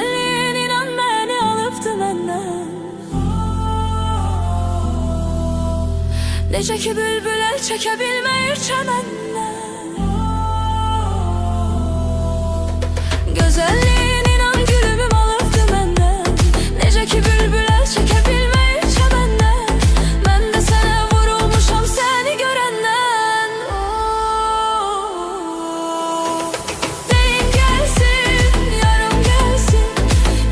Gözəlliyin inan məni alıbdı məndən. Necə ki bülbül əl çəkə bilməyir çəməndən. Gözəlliyin inan gülümüm alıbdı məndən. Necə ki bülbül əl çəkə bilməyir çəməndən. Mən də sənə vurulmuşam səni görəndən. Deyin gəlsin, yarım gəlsin,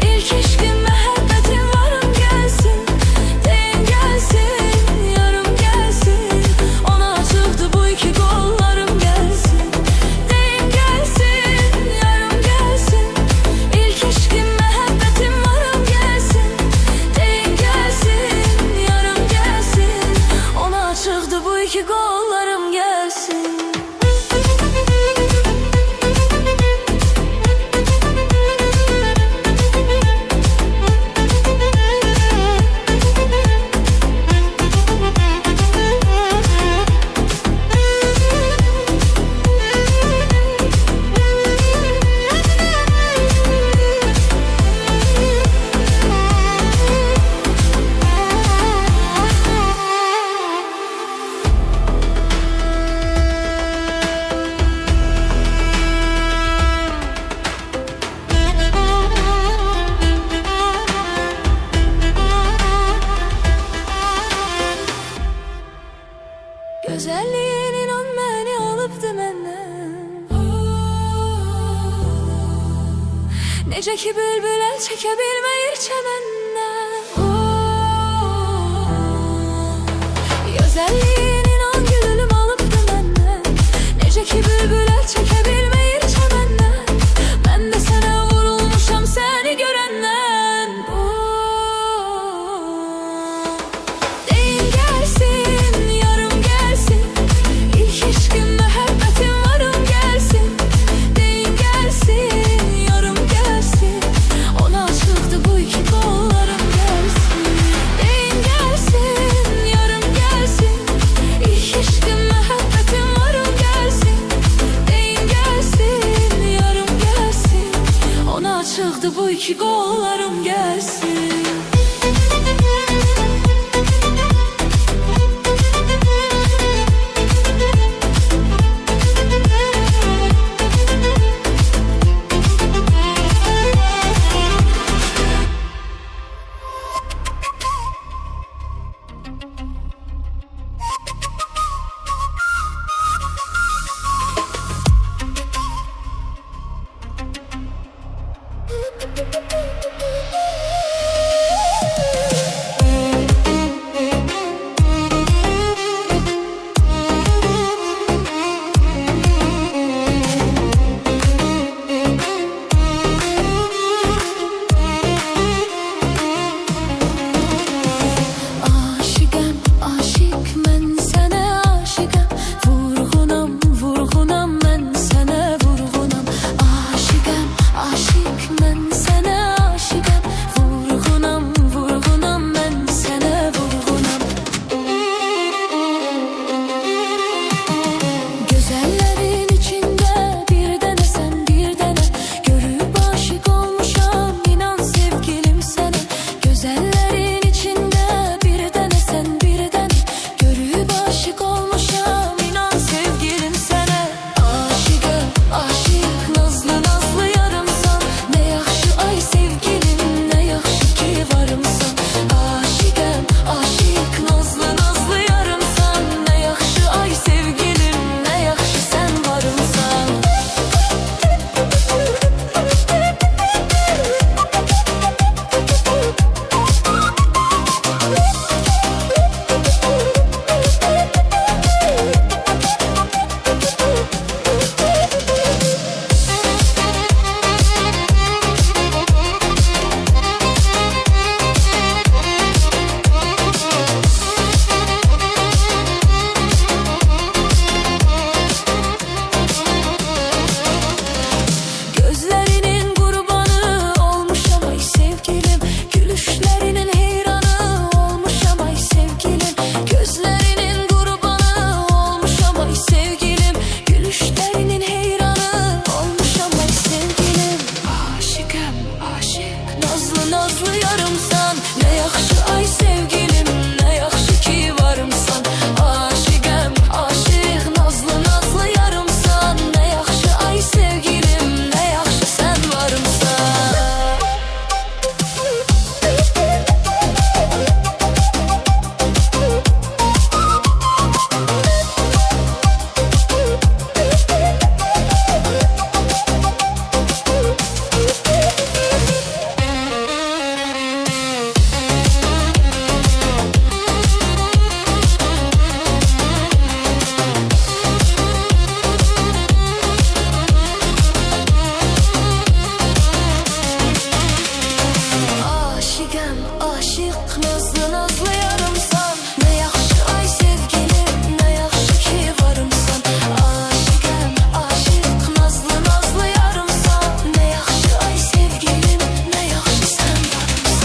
İlk eşqim məhəbbətim varım gəlsin. Deyin gəlsin, yarım gəlsin, ona açıqdı bu iki qollarım gəlsin. Deyin gəlsin, yarım gəlsin, İlk eşqim məhəbbətim varım gəlsin. Deyin gəlsin, yarım gəlsin, ona açıqdı bu iki qollarım gəlsin. Gözəlliyin inan məni alıbdı məndən. Necə ki bülbül əl çəkə bilməyir çəməndən. Gözəlliyin inan gülüm alıbdı məndən. Necə ki bülbül əl çəkə bilməyir çəməndən. Mən də sənə vurulmuşam səni görəndən. Deyin gəlsin, yarım gəlsin, İlk eşqim məhəbbətim varım gəlsin. Deyin gəlsin, yarım gəlsin, ona açıqdı bu iki qollarım gəlsin. Deyin gəlsin, yarım gəlsin, İlk eşqim məhəbbətim varım gəlsin. Deyin gəlsin, yarım gəlsin, ona açıqdı bu iki qollarım gəlsin. Aşıqəm, aşiq mən sənə aşiqəm. Vurğunam, vurğunam mən sənə vurğunam. Aşıqəm, aşiq mən sənə aşiqəm. nazlı nazlı yarımsan. Ne yaxşı ay sevgilim, ne yaxşı ki varımsan. Aşıqəm, aşıq, nazlı nazlı yarımsan. Ne yaxşı ay sevgilim, ne yaxşı sen varımsan. Aşıqəm, aşıq, nazlı nazlı yarımsan. Ne yaxşı ay sevgilim, ne yaxşı ki varımsan. Aşıqəm, aşıq, nazlı nazlı yarımsan. Ne yaxşı ay sevgilim, ne yaxşı sen varımsan.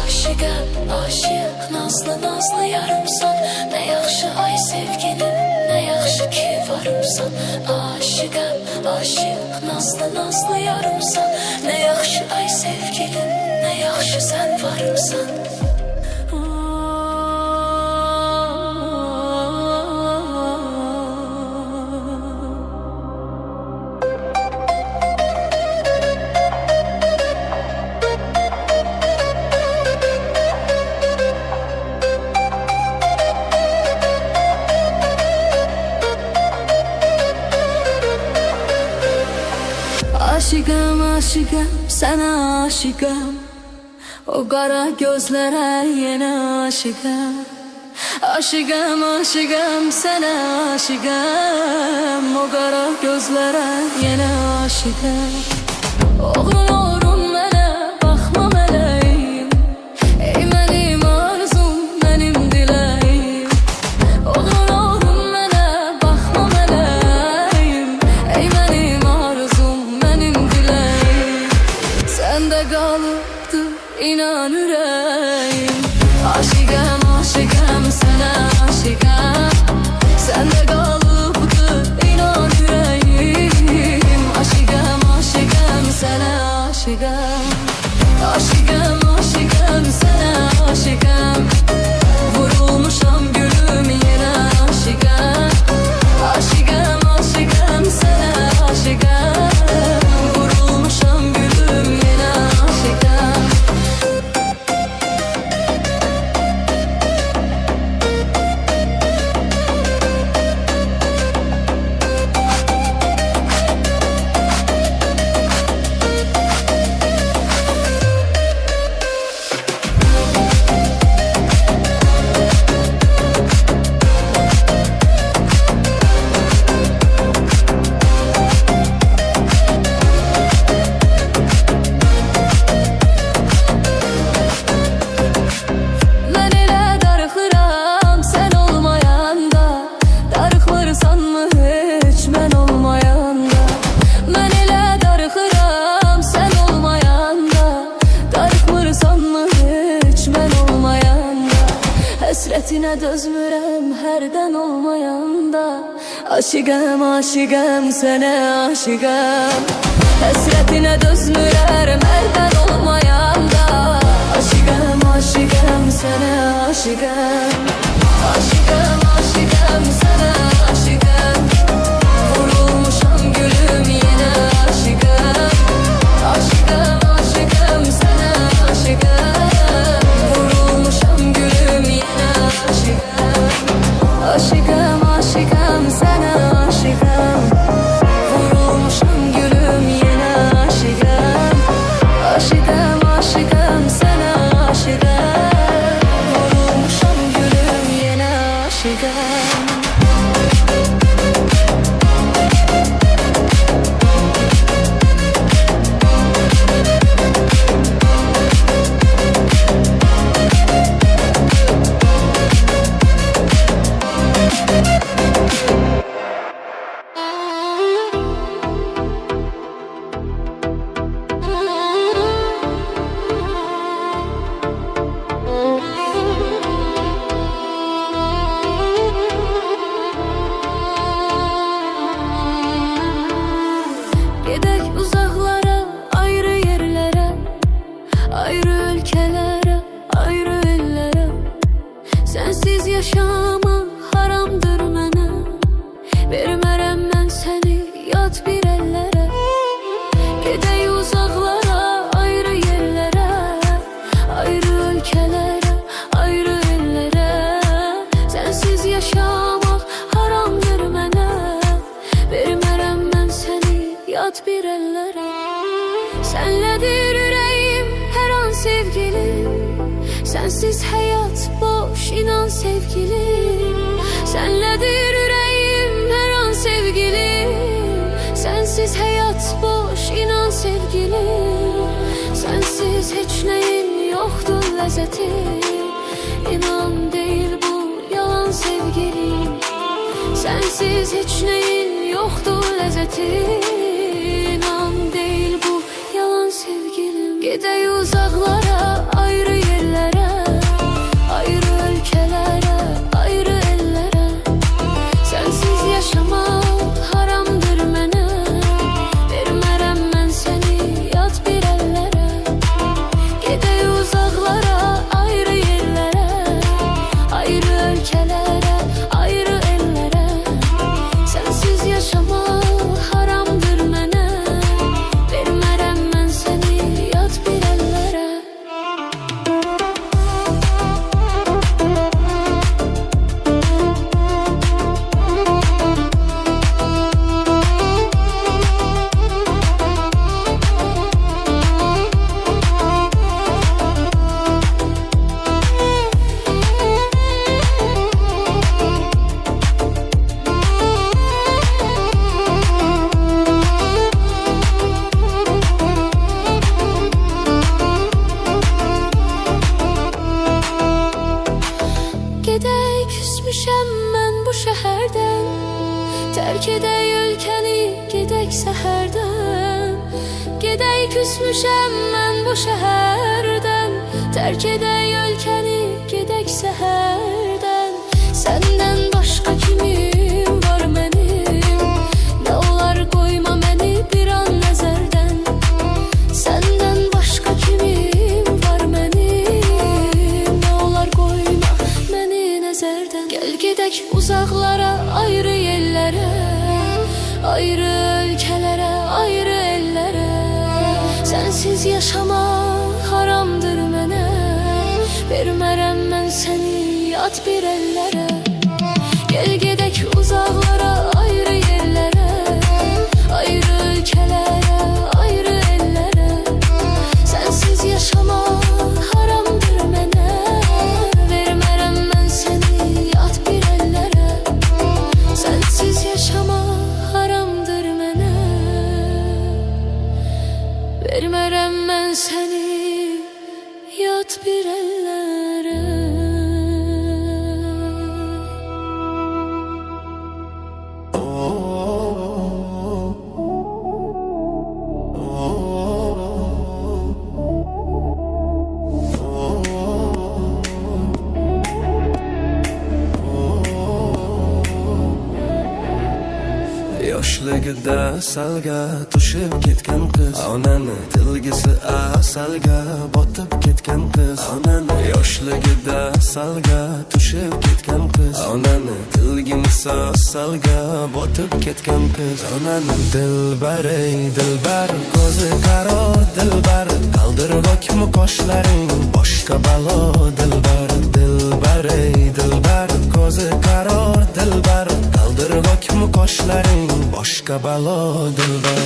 Aşıqəm, aşıq, nazlı nazlı yarımsan. Ne yaxşı ay sevgilim, ne yaxşı ki varımsan. Aşıqəm, aşıq, nazlı nazlı yarımsan. Ne yaxşı ay sevgilim, ne yaxşı sen varımsan. Aşıqəm, aşıqəm, sənə aşıqəm. O qara gözlərə yenə aşıqəm. Aşıqəm, aşıqəm, sənə aşıqəm. O qara gözlərə yenə aşıqəm. Oğlum oğlum mənə baxma mələyim. Ey mənim arzum, mənim diləyim. Oğlum oğlum mənə baxma mələyim. Ey mənim arzum, mənim diləyim. Səndə qalıbdı inan ürəyim. Aşıqəm, aşıqəm, sənə aşıqəm. Səndə qalıbdı inan ürəyim. Aşıqəm, aşıqəm, sənə aşıqəm. Aşıqəm, aşıqəm, sənə aşıqəm. Vurulmuşam gülüm yenə aşıqəm. Aşıqəm, aşıqəm, sənə aşıqəm. Vurulmuşam gülüm yenə aşıqəm. Mən elə darıxıram sən olmayanda. Darıxmırsanmı heç mən olmayanda? Mən elə darıxıram sən olmayanda. Darıxmırsanmı heç mən olmayanda? Həsrətinə dözmürəm hərdən olmayanda. Aşıqəm, aşıqəm, sənə aşıqəm. Həsrətinə dözmürəm hərdən olmayanda. Aşıqəm, aşıqəm, sənə aşıqəm. Aşıqəm, aşıqəm, sənə aşıqəm. Vurulmuşam gülüm yenə aşıqəm. Aşıqəm, aşıqəm, sənə aşıqəm. Vurulmuşam gülüm yenə aşıqəm. Aşıqəm, aşıqəm, sənə aşıqəm. Vurulmuşam gülüm yenə aşıqəm. Aşıqəm. yaşama haramdır mənə. Vermərəm mən səni yad bir əllərə. Gedək uzaqlara, ayrı yerlərə, ayrı ölkələrə, ayrı ellərə. Sənsiz yaşamaq haramdır mənə. Vermərəm mən səni yad bir əllərə. Sənlədir ürəyim hər an sevgilim. Sensiz hayat boş, inan sevgilim. Senledir yüreğim her an sevgilim. Sensiz hayat boş, inan sevgilim. Sensiz hiç neyin yoktur lezzeti. İnan değil bu yalan sevgilim. Sensiz hiç neyin yoktur lezzeti. İnan değil bu yalan sevgilim. Gedək uzaklara, ayrı yerlere, ayrı ülkelere, ayrı ellere. Sensiz yaşamak haramdır mənə. Vermərəm mən səni yad bir ellere. Gedək uzaqlara, ayrı yerlere, ayrı ülkelere, ayrı ellere. Sensiz yaşamak haramdır mənə. Vermərəm mən səni yad bir ellere. Gedək küsmüşəm mən bu şəhərdən. Tərk edək ölkəni, gedək səhərdən. Gedək küsmüşəm mən bu şəhərdən. Tərk edək ölkəni, gedək səhərdən. Səndən başqa kimim var mənim? Nə olar qoyma məni bir an nəzərdən. Səndən başqa kimim var mənim? Nə olar qoyma məni nəzərdən. Gəl gedək uzaqlara, ayrı yerlərə, ayrı ölkələrə, ayrı ellərə. Sənsiz yaşamaq haramdır mənə. Vermərəm mən səni yad bir əllərə. Gəl gedək uzaqlara, ayrı yerlərə, ayrı ölkələrə, ayrı ellərə. Sənsiz yaşamaq haramdır mənə. Vermərəm mən səni yad bir əllərə. Sensiz yaşamak haramdır mənə. Vermərəm mən səni yad bir əllərə. Yoshligida salga tushib ketgan qiz, onani tilgisi asalga botib ketgan qiz. Onani yoshligida salga tushib ketgan qiz, onani tilgisi asalga botib ketgan qiz. Onani dilbaray dilbar, ko'zi qaror dilbar, qaldirg'okmi qoshlaring boshqa balo dilbar. Dilbaray dilbar, ko'zi qaror dilbar, qaldirg'okmi qoshlaring boshqa balo dilbar.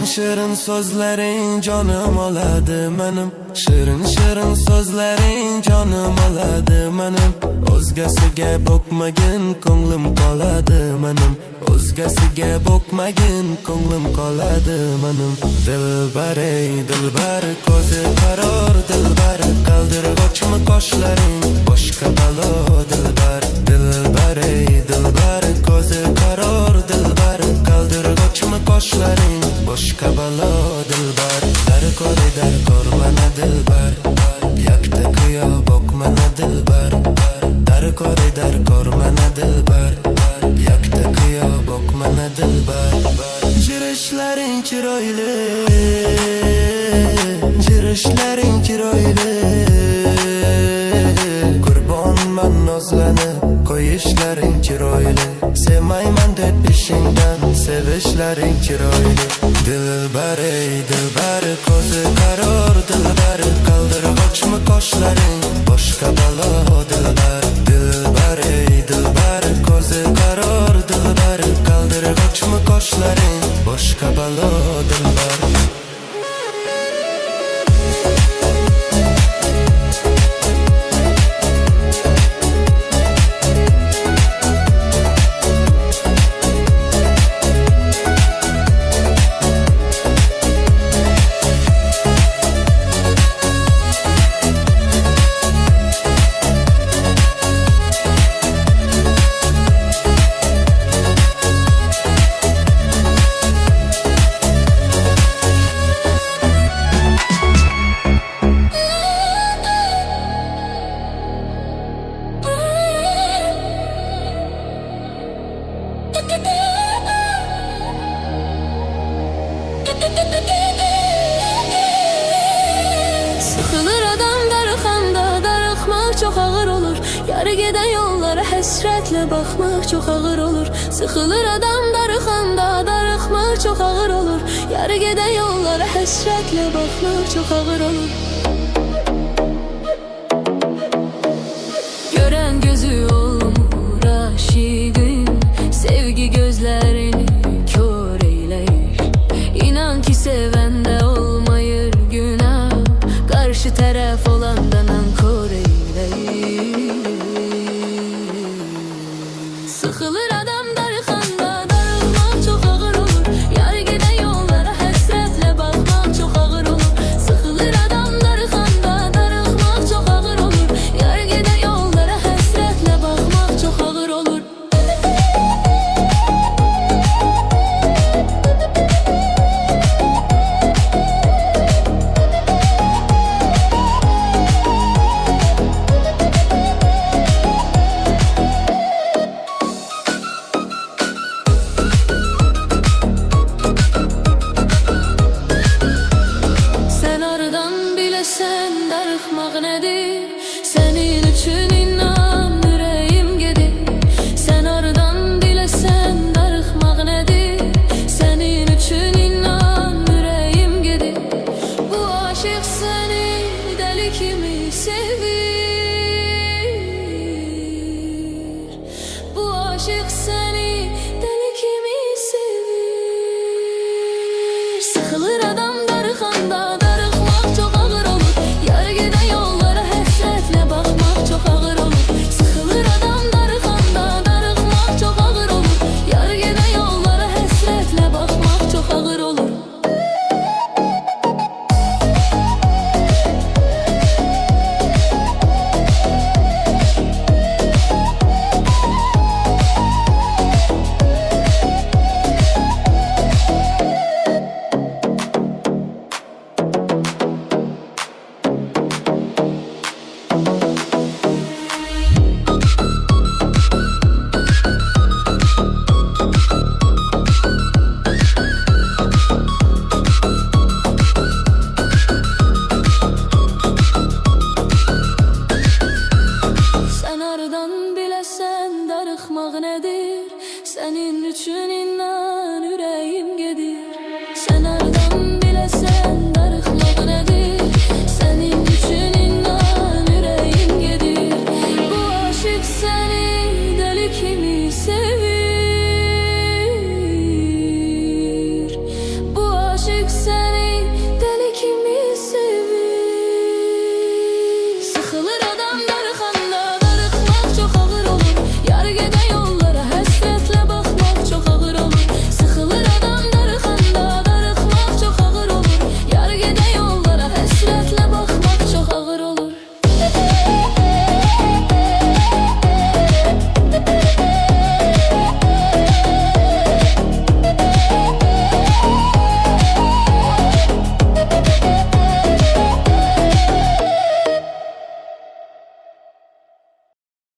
Shirin sözlerin canım oladı benim. Shirin shirin sözlerin canım oladı benim. O'zgasiga boqmagin ko'nglim qoladi menim. O'zgasiga boqmagin ko'nglim qoladi menim. Dilbaray dilbar, ko'zi qaror dilbar, qaldirg'ochmi qoshlaring boshqa balo dilbar. Dilbaray dilbar, ko'zi qaror dilbar, qaldirg'ochmi qoshlaring chiroyli, jirishlerin chiroyli. Qurbonman nozlanib, qo'yishlaring chiroyli. Sevmayman deb ishingdan, sevishlaring chiroyli. Dilbar ey dilbar, ko'zi qaror dilbar, qaldirg'ochmi qoshlaring, boshqa balo dilbar. Dilbar ey dilbar, ko'zi qaror dilbar, qaldirg'ochmi qoshlaring, boshqa balo dilbar. Sıkılır adam darıxanda, darıxmaq çox ağır olur. Yarı gedən yollara həsrətlə baxmaq çox ağır olur. Sıxılır adam darıxanda, darıxmaq çox ağır olur. Yarı gedən yollara həsrətlə baxmaq çox ağır olur. Görən gözü olmur aşiqin, sevgi gözlərini kör eyləyir. İnan ki sevəndə olmayır günah, karşı taraf olandan ankor eyleyir. Sıkılır adam darıxanda, darıxmaq çox ağır olur. Yarı gedən yollara həsrətlə baxmaq çox ağır olur. Sıkılır adam darıxanda, darıxmaq çox ağır olur. Yarı gedən yollara həsrətlə baxmaq çox ağır olur. Sen darıxmaq nədir? Sənin üçün inan ürəyim gedir. Sən aradan biləsən darıxmaq nədir? Sənin üçün inan ürəyim gedir. Bu aşıq səni dəli kimi sevir. Bu aşıq səni dəli kimi sevir. Sıxılır adam darıxanda, darıxmaq çox ağır olur. Yarı gedən yollara həsrətlə baxmaq çox ağır olur. Sıxılır adam darıxanda, darıxmaq çox ağır olur. Yarı gedən yollara həsrətlə baxmaq çox ağır olur. Sən aradan biləsən darıxmaq nədir? Sənin üçün inan